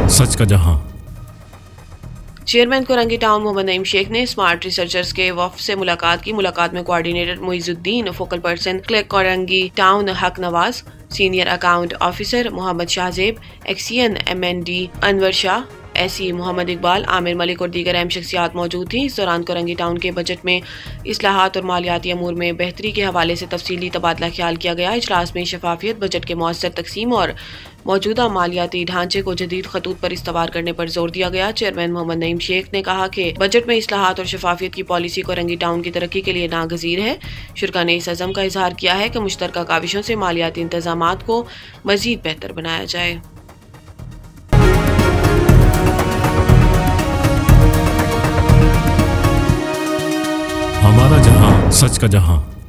सच का जहां। Chairman Korangi town Mohammad Naeem Sheikh ने स्मार्ट रिसर्चर्स के वफ्द से मुलाकात की। मुलाकात में coordinator Muizuddin, focal person clerk Korangi town Haq Nawaz, senior account officer Mohammad Shahzeb, XEN MND Anwar Shah, SE Mohammad Iqbal, Aamir Malik और दीगर अहम शख्सियात मौजूद थी। इस दौरान कोरंगी टाउन के बजट में इस्लाहात और मालियाती अमूर में बेहतरी के हवाले से तफसीली तबादला ख्याल किया गया। इजलास में शफाफियत, बजट के मौसर तकसीम और मौजूदा मालियाती ढांचे को जदीद खतूत पर इस्तवार करने पर जोर दिया गया। चेयरमैन मोहम्मद नईम शेख ने कहा कि बजट में इस्लाहात और शफाफियत की पॉलिसी कोरंगी टाउन की तरक्की के लिए नागजीर है। शुरा ने इस अज़म का इजहार किया है कि मुश्तरका काविशों से मालियाती इंतजामात को मजीद बेहतर बनाया जाए। हमारा जहां, सच का जहां।